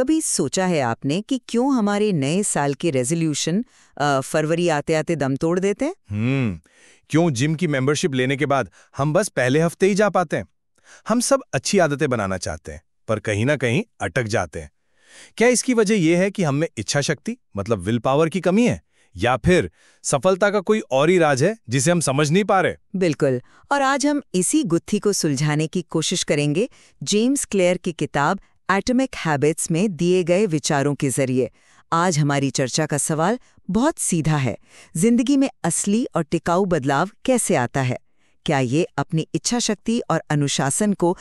कभी सोचा है आपने कि क्यों हमारे नए साल के रेजोल्यूशन फरवरी आते आते दम तोड़ देते हैं? क्यों जिम की मेंबरशिप लेने के बाद हम बस पहले हफ्ते ही जा पाते हैं? हम सब अच्छी आदतें बनाना चाहते हैं, पर कहीं ना कहीं अटक जाते हैं। क्या इसकी वजह यह है कि हम में इच्छा शक्ति मतलब विल पावर की कमी है, या फिर सफलता का कोई और ही राज है जिसे हम समझ नहीं पा रहे? बिल्कुल। और आज हम इसी गुत्थी को सुलझाने की कोशिश करेंगे जेम्स क्लेयर की किताब एटॉमिक हैबिट्स में दिए गए विचारों के जरिए। आज हमारी चर्चा का सवाल बहुत सीधा है, जिंदगी में असली और टिकाऊ बदलाव कैसे आता है? क्या ये अपनी इच्छा शक्ति और अनुशासन को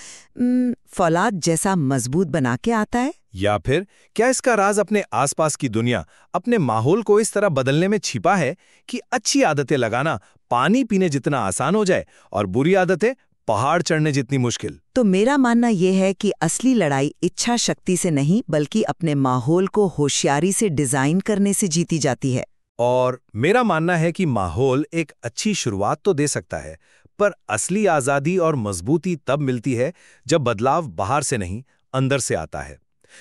फौलाद जैसा मजबूत बना के आता है, या फिर क्या इसका राज अपने आसपास की दुनिया, अपने माहौल को इस तरह बदलने में छिपा है कि अच्छी आदतें लगाना पानी पीने जितना आसान हो जाए और बुरी आदतें पहाड़ चढ़ने जितनी मुश्किल? तो मेरा मानना यह है कि असली लड़ाई इच्छा शक्ति से नहीं बल्कि अपने माहौल को होशियारी से डिजाइन करने से जीती जाती है। और मेरा मानना है कि माहौल एक अच्छी शुरुआत तो दे सकता है, पर असली आज़ादी और मजबूती तब मिलती है जब बदलाव बाहर से नहीं अंदर से आता है।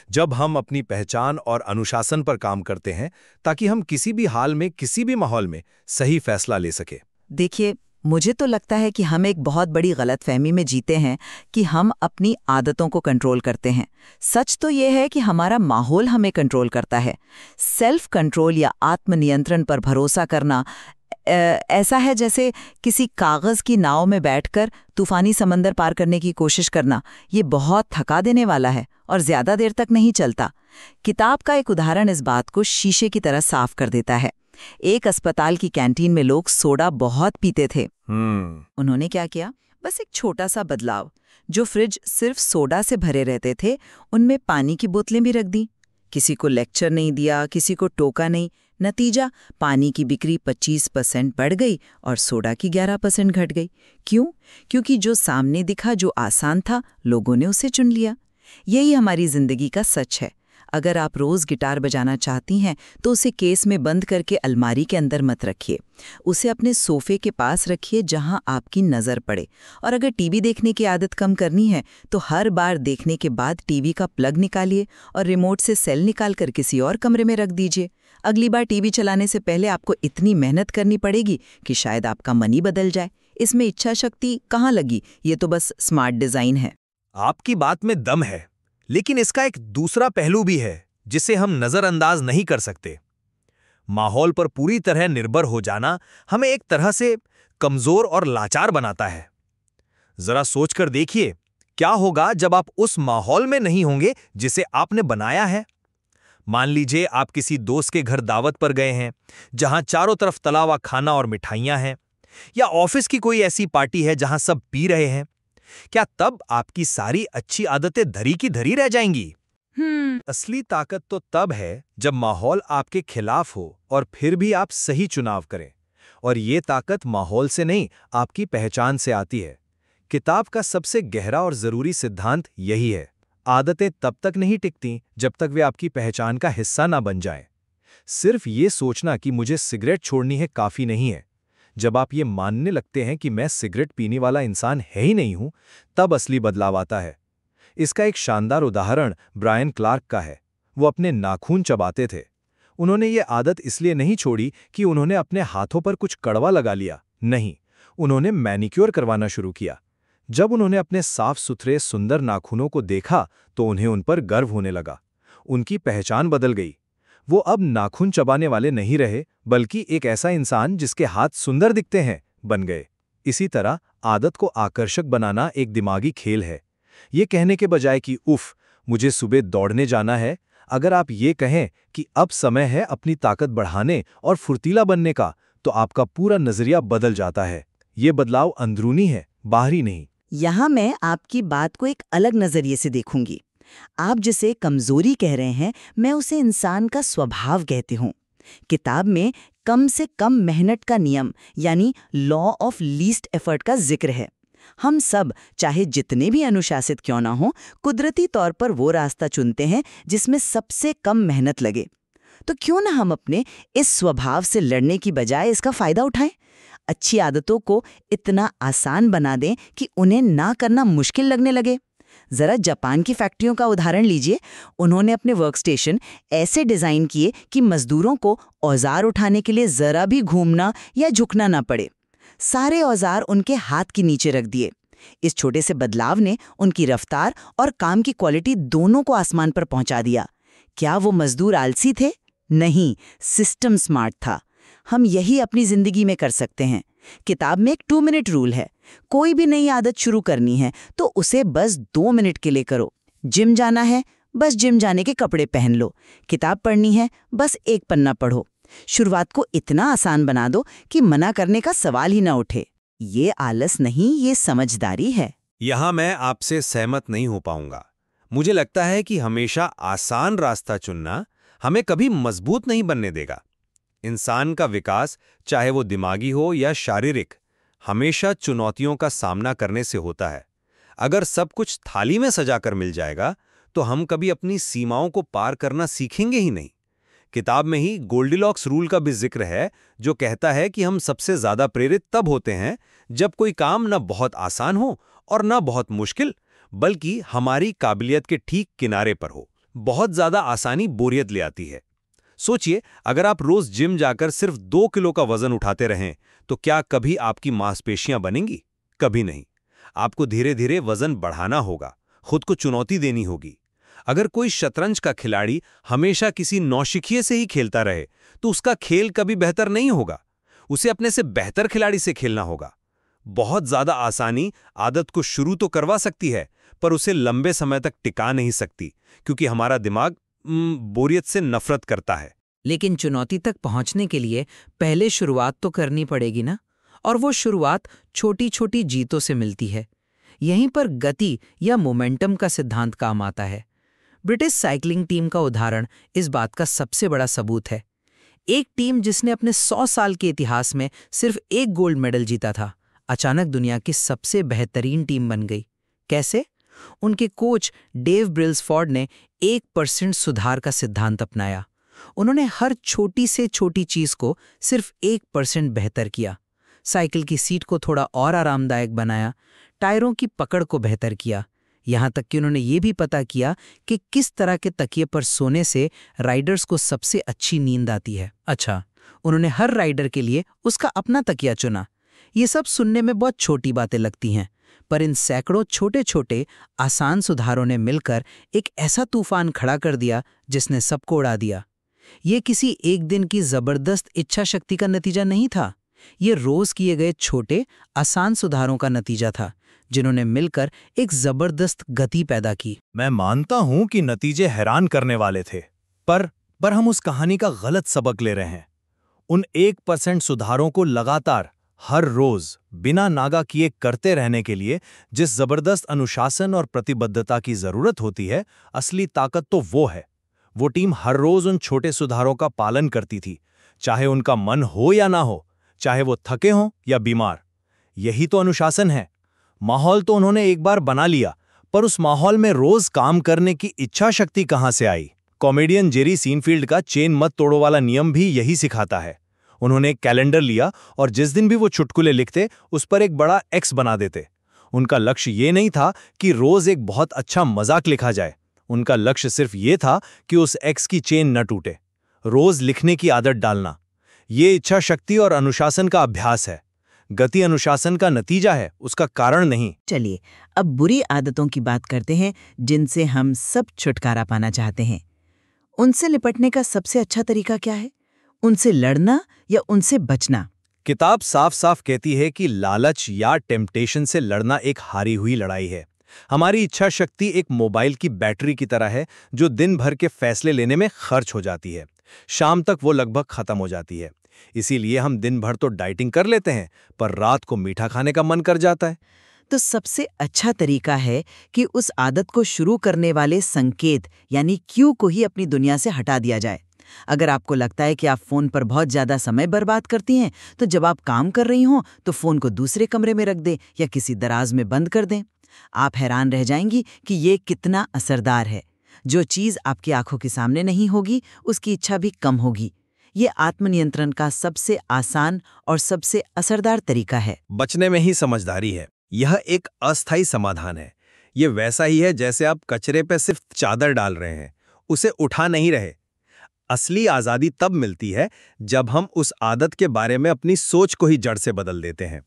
जब हम अपनी पहचान और अनुशासन पर काम करते हैं ताकि हम किसी भी हाल में किसी भी माहौल में सही फैसला ले सके। देखिए, मुझे तो लगता है कि हम एक बहुत बड़ी गलतफहमी में जीते हैं कि हम अपनी आदतों को कंट्रोल करते हैं। सच तो यह है कि हमारा माहौल हमें कंट्रोल करता है। सेल्फ कंट्रोल या आत्मनियंत्रण पर भरोसा करना ऐसा है जैसे किसी कागज की नाव में बैठकर तूफानी समंदर पार करने की कोशिश करना। ये बहुत थका देने वाला है और ज्यादा देर तक नहीं चलता। किताब का एक उदाहरण इस बात को शीशे की तरह साफ कर देता है। एक अस्पताल की कैंटीन में लोग सोडा बहुत पीते थे। उन्होंने क्या किया? बस एक छोटा सा बदलाव। जो फ्रिज सिर्फ सोडा से भरे रहते थे, उनमें पानी की बोतलें भी रख दी। किसी को लेक्चर नहीं दिया, किसी को टोका नहीं। नतीजा, पानी की बिक्री 25% बढ़ गई और सोडा की 11% घट गई। क्यों? क्योंकि जो सामने दिखा, जो आसान था, लोगों ने उसे चुन लिया। यही हमारी जिंदगी का सच है। अगर आप रोज गिटार बजाना चाहती हैं तो उसे केस में बंद करके अलमारी के अंदर मत रखिए। उसे अपने सोफे के पास रखिए जहां आपकी नज़र पड़े। और अगर टीवी देखने की आदत कम करनी है तो हर बार देखने के बाद टीवी का प्लग निकालिए और रिमोट से सेल निकालकर किसी और कमरे में रख दीजिए। अगली बार टीवी चलाने से पहले आपको इतनी मेहनत करनी पड़ेगी कि शायद आपका मन ही बदल जाए। इसमें इच्छा शक्ति कहाँ लगी? ये तो बस स्मार्ट डिज़ाइन है। आपकी बात में दम है, लेकिन इसका एक दूसरा पहलू भी है जिसे हम नजरअंदाज नहीं कर सकते। माहौल पर पूरी तरह निर्भर हो जाना हमें एक तरह से कमजोर और लाचार बनाता है। जरा सोचकर देखिए, क्या होगा जब आप उस माहौल में नहीं होंगे जिसे आपने बनाया है। मान लीजिए आप किसी दोस्त के घर दावत पर गए हैं जहां चारों तरफ तला हुआ खाना और मिठाइयां हैं, या ऑफिस की कोई ऐसी पार्टी है जहां सब पी रहे हैं। क्या तब आपकी सारी अच्छी आदतें धरी की धरी रह जाएंगी? असली ताकत तो तब है जब माहौल आपके खिलाफ हो और फिर भी आप सही चुनाव करें। और ये ताकत माहौल से नहीं, आपकी पहचान से आती है। किताब का सबसे गहरा और जरूरी सिद्धांत यही है, आदतें तब तक नहीं टिकती जब तक वे आपकी पहचान का हिस्सा ना बन जाएं। सिर्फ ये सोचना कि मुझे सिगरेट छोड़नी है काफी नहीं है। जब आप ये मानने लगते हैं कि मैं सिगरेट पीने वाला इंसान है ही नहीं हूं, तब असली बदलाव आता है। इसका एक शानदार उदाहरण ब्रायन क्लार्क का है। वो अपने नाखून चबाते थे। उन्होंने ये आदत इसलिए नहीं छोड़ी कि उन्होंने अपने हाथों पर कुछ कड़वा लगा लिया। नहीं, उन्होंने मैनिक्योर करवाना शुरू किया। जब उन्होंने अपने साफ सुथरे सुंदर नाखूनों को देखा तो उन्हें उन पर गर्व होने लगा। उनकी पहचान बदल गई। वो अब नाखून चबाने वाले नहीं रहे, बल्कि एक ऐसा इंसान जिसके हाथ सुंदर दिखते हैं बन गए। इसी तरह आदत को आकर्षक बनाना एक दिमागी खेल है। ये कहने के बजाय कि उफ, मुझे सुबह दौड़ने जाना है, अगर आप ये कहें कि अब समय है अपनी ताकत बढ़ाने और फुर्तीला बनने का, तो आपका पूरा नजरिया बदल जाता है। ये बदलाव अंदरूनी है, बाहरी नहीं। यहाँ मैं आपकी बात को एक अलग नजरिए से देखूंगी। आप जिसे कमजोरी कह रहे हैं, मैं उसे इंसान का स्वभाव कहती हूँ। किताब में कम से कम मेहनत का नियम यानी लॉ ऑफ लीस्ट एफर्ट का जिक्र है। हम सब, चाहे जितने भी अनुशासित क्यों ना हो, कुदरती तौर पर वो रास्ता चुनते हैं जिसमें सबसे कम मेहनत लगे। तो क्यों ना हम अपने इस स्वभाव से लड़ने की बजाय इसका फायदा उठाएं? अच्छी आदतों को इतना आसान बना दें कि उन्हें ना करना मुश्किल लगने लगे। जरा जापान की फैक्ट्रियों का उदाहरण लीजिए। उन्होंने अपने वर्कस्टेशन ऐसे डिजाइन किए कि मजदूरों को औजार उठाने के लिए जरा भी घूमना या झुकना ना पड़े। सारे औजार उनके हाथ के नीचे रख दिए। इस छोटे से बदलाव ने उनकी रफ्तार और काम की क्वालिटी दोनों को आसमान पर पहुंचा दिया। क्या वो मजदूर आलसी थे? नहीं, सिस्टम स्मार्ट था। हम यही अपनी जिंदगी में कर सकते हैं। किताब में एक 2 मिनट रूल है। कोई भी नई आदत शुरू करनी है तो उसे बस 2 मिनट के लिए करो। जिम जाना है, बस जिम जाने के कपड़े पहन लो। किताब पढ़नी है, बस एक पन्ना पढ़ो। शुरुआत को इतना आसान बना दो कि मना करने का सवाल ही ना उठे। ये आलस नहीं, ये समझदारी है। यहाँ मैं आपसे सहमत नहीं हो पाऊंगा। मुझे लगता है कि हमेशा आसान रास्ता चुनना हमें कभी मजबूत नहीं बनने देगा। इंसान का विकास, चाहे वो दिमागी हो या शारीरिक, हमेशा चुनौतियों का सामना करने से होता है। अगर सब कुछ थाली में सजाकर मिल जाएगा तो हम कभी अपनी सीमाओं को पार करना सीखेंगे ही नहीं। किताब में ही गोल्डीलॉक्स रूल का भी जिक्र है, जो कहता है कि हम सबसे ज्यादा प्रेरित तब होते हैं जब कोई काम न बहुत आसान हो और न बहुत मुश्किल, बल्कि हमारी काबिलियत के ठीक किनारे पर हो। बहुत ज्यादा आसानी बोरियत ले आती है। सोचिए, अगर आप रोज जिम जाकर सिर्फ 2 किलो का वजन उठाते रहें तो क्या कभी आपकी मांसपेशियां बनेंगी? कभी नहीं। आपको धीरे धीरे वजन बढ़ाना होगा, खुद को चुनौती देनी होगी। अगर कोई शतरंज का खिलाड़ी हमेशा किसी नौशिखिए से ही खेलता रहे तो उसका खेल कभी बेहतर नहीं होगा। उसे अपने से बेहतर खिलाड़ी से खेलना होगा। बहुत ज्यादा आसानी आदत को शुरू तो करवा सकती है, पर उसे लंबे समय तक टिका नहीं सकती, क्योंकि हमारा दिमाग बोरियत से नफरत करता है। लेकिन चुनौती तक पहुंचने के लिए पहले शुरुआत तो करनी पड़ेगी ना, और वो शुरुआत छोटी छोटी जीतों से मिलती है। यहीं पर गति या मोमेंटम का सिद्धांत काम आता है। ब्रिटिश साइकिलिंग टीम का उदाहरण इस बात का सबसे बड़ा सबूत है। एक टीम जिसने अपने 100 साल के इतिहास में सिर्फ एक गोल्ड मेडल जीता था, अचानक दुनिया की सबसे बेहतरीन टीम बन गई। कैसे? उनके कोच डेव ब्रिल्सफोर्ड ने 1% सुधार का सिद्धांत अपनाया। उन्होंने हर छोटी से छोटी चीज को सिर्फ 1% बेहतर किया। साइकिल की सीट को थोड़ा और आरामदायक बनाया, टायरों की पकड़ को बेहतर किया, यहां तक कि उन्होंने ये भी पता किया कि किस तरह के तकिए पर सोने से राइडर्स को सबसे अच्छी नींद आती है। अच्छा, उन्होंने हर राइडर के लिए उसका अपना तकिया चुना। ये सब सुनने में बहुत छोटी बातें लगती हैं, पर इन सैकड़ों छोटे छोटे आसान सुधारों ने मिलकर एक ऐसा तूफान खड़ा कर दिया जिसने सबको उड़ा दिया। ये किसी एक दिन की जबरदस्त इच्छा शक्ति का नतीजा नहीं था। ये रोज किए गए छोटे आसान सुधारों का नतीजा था, जिन्होंने मिलकर एक जबरदस्त गति पैदा की। मैं मानता हूं कि नतीजे हैरान करने वाले थे, पर हम उस कहानी का गलत सबक ले रहे हैं। उन 1% सुधारों को लगातार हर रोज बिना नागा किए करते रहने के लिए जिस जबरदस्त अनुशासन और प्रतिबद्धता की जरूरत होती है, असली ताकत तो वो है। वो टीम हर रोज उन छोटे सुधारों का पालन करती थी, चाहे उनका मन हो या ना हो, चाहे वो थके हों या बीमार। यही तो अनुशासन है। माहौल तो उन्होंने एक बार बना लिया, पर उस माहौल में रोज काम करने की इच्छा शक्ति कहां से आई? कॉमेडियन जेरी सीनफील्ड का चेन मत तोड़ो वाला नियम भी यही सिखाता है। उन्होंने एक कैलेंडर लिया और जिस दिन भी वो चुटकुले लिखते उस पर एक बड़ा एक्स बना देते। उनका लक्ष्य ये नहीं था कि रोज एक बहुत अच्छा मजाक लिखा जाए। उनका लक्ष्य सिर्फ ये था कि उस एक्स की चेन न टूटे। रोज लिखने की आदत डालना, ये इच्छा शक्ति और अनुशासन का अभ्यास है। गति अनुशासन का नतीजा है, उसका कारण नहीं। चलिए अब बुरी आदतों की बात करते हैं, जिनसे हम सब छुटकारा पाना चाहते हैं। उनसे निपटने का सबसे अच्छा तरीका क्या है? उनसे लड़ना या उनसे बचना? किताब साफ साफ कहती है कि लालच या टेम्पटेशन से लड़ना एक हारी हुई लड़ाई है। हमारी इच्छा शक्ति एक मोबाइल की बैटरी की तरह है, जो दिन भर के फैसले लेने में खर्च हो जाती है। शाम तक वो लगभग खत्म हो जाती है। इसीलिए हम दिन भर तो डाइटिंग कर लेते हैं, पर रात को मीठा खाने का मन कर जाता है। तो सबसे अच्छा तरीका है कि उस आदत को शुरू करने वाले संकेत यानी क्यू को ही अपनी दुनिया से हटा दिया जाए। अगर आपको लगता है कि आप फोन पर बहुत ज्यादा समय बर्बाद करती हैं, तो जब आप काम कर रही हों तो फोन को दूसरे कमरे में रख दें या किसी दराज में बंद कर दें। आप हैरान रह जाएंगी कि ये कितना असरदार है। जो चीज आपकी आंखों के सामने नहीं होगी, उसकी इच्छा भी कम होगी। ये आत्मनियंत्रण का सबसे आसान और सबसे असरदार तरीका है। बचने में ही समझदारी है। यह एक अस्थायी समाधान है। ये वैसा ही है जैसे आप कचरे पे सिर्फ चादर डाल रहे हैं, उसे उठा नहीं रहे। असली आज़ादी तब मिलती है जब हम उस आदत के बारे में अपनी सोच को ही जड़ से बदल देते हैं।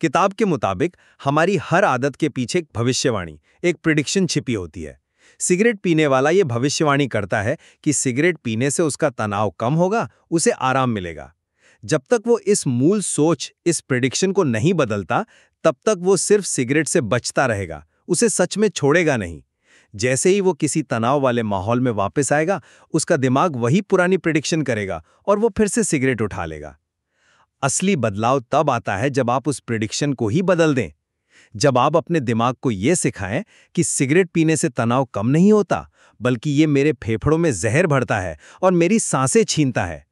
किताब के मुताबिक हमारी हर आदत के पीछे एक भविष्यवाणी, एक प्रिडिक्शन छिपी होती है। सिगरेट पीने वाला ये भविष्यवाणी करता है कि सिगरेट पीने से उसका तनाव कम होगा, उसे आराम मिलेगा। जब तक वो इस मूल सोच, इस प्रिडिक्शन को नहीं बदलता, तब तक वो सिर्फ सिगरेट से बचता रहेगा, उसे सच में छोड़ेगा नहीं। जैसे ही वो किसी तनाव वाले माहौल में वापस आएगा, उसका दिमाग वही पुरानी प्रिडिक्शन करेगा और वो फिर से सिगरेट उठा लेगा। असली बदलाव तब आता है जब आप उस प्रिडिक्शन को ही बदल दें। जब आप अपने दिमाग को ये सिखाएं कि सिगरेट पीने से तनाव कम नहीं होता, बल्कि ये मेरे फेफड़ों में जहर भरता है और मेरी सांसें छीनता है।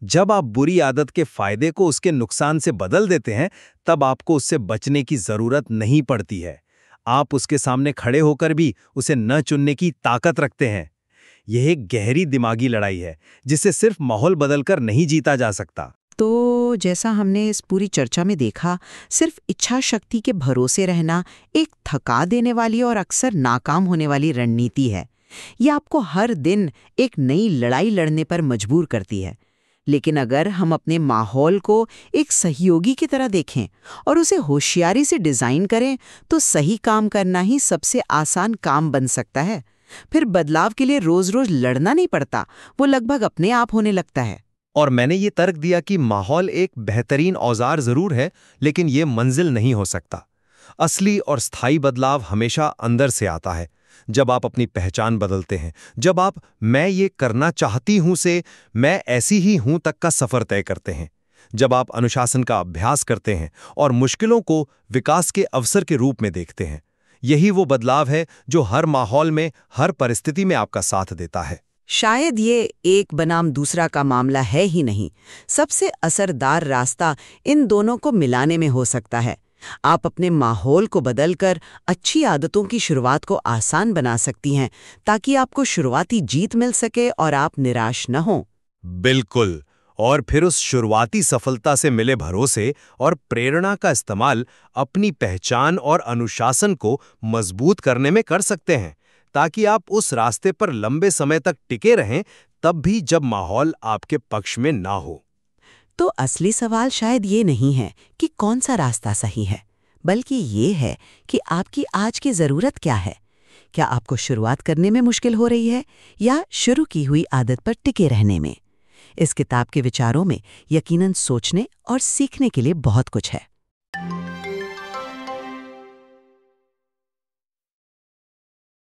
जब आप बुरी आदत के फायदे को उसके नुकसान से बदल देते हैं, तब आपको उससे बचने की जरूरत नहीं पड़ती है। आप उसके सामने खड़े होकर भी उसे न चुनने की ताकत रखते हैं। यह एक गहरी दिमागी लड़ाई है जिसे सिर्फ माहौल बदलकर नहीं जीता जा सकता। तो जैसा हमने इस पूरी चर्चा में देखा, सिर्फ इच्छा शक्ति के भरोसे रहना एक थका देने वाली और अक्सर नाकाम होने वाली रणनीति है। यह आपको हर दिन एक नई लड़ाई लड़ने पर मजबूर करती है। लेकिन अगर हम अपने माहौल को एक सहयोगी की तरह देखें और उसे होशियारी से डिजाइन करें, तो सही काम करना ही सबसे आसान काम बन सकता है। फिर बदलाव के लिए रोज रोज लड़ना नहीं पड़ता, वो लगभग अपने आप होने लगता है। और मैंने ये तर्क दिया कि माहौल एक बेहतरीन औजार जरूर है, लेकिन ये मंजिल नहीं हो सकता। असली और स्थायी बदलाव हमेशा अंदर से आता है। जब आप अपनी पहचान बदलते हैं, जब आप मैं ये करना चाहती हूं से मैं ऐसी ही हूं तक का सफर तय करते हैं, जब आप अनुशासन का अभ्यास करते हैं और मुश्किलों को विकास के अवसर के रूप में देखते हैं, यही वो बदलाव है जो हर माहौल में, हर परिस्थिति में आपका साथ देता है। शायद ये एक बनाम दूसरा का मामला है ही नहीं। सबसे असरदार रास्ता इन दोनों को मिलाने में हो सकता है। आप अपने माहौल को बदलकर अच्छी आदतों की शुरुआत को आसान बना सकती हैं, ताकि आपको शुरुआती जीत मिल सके और आप निराश न हों। बिल्कुल। और फिर उस शुरुआती सफलता से मिले भरोसे और प्रेरणा का इस्तेमाल अपनी पहचान और अनुशासन को मजबूत करने में कर सकते हैं, ताकि आप उस रास्ते पर लंबे समय तक टिके रहें, तब भी जब माहौल आपके पक्ष में ना हो। तो असली सवाल शायद ये नहीं है कि कौन सा रास्ता सही है, बल्कि ये है कि आपकी आज की ज़रूरत क्या है। क्या आपको शुरुआत करने में मुश्किल हो रही है या शुरू की हुई आदत पर टिके रहने में? इस किताब के विचारों में यकीनन सोचने और सीखने के लिए बहुत कुछ है।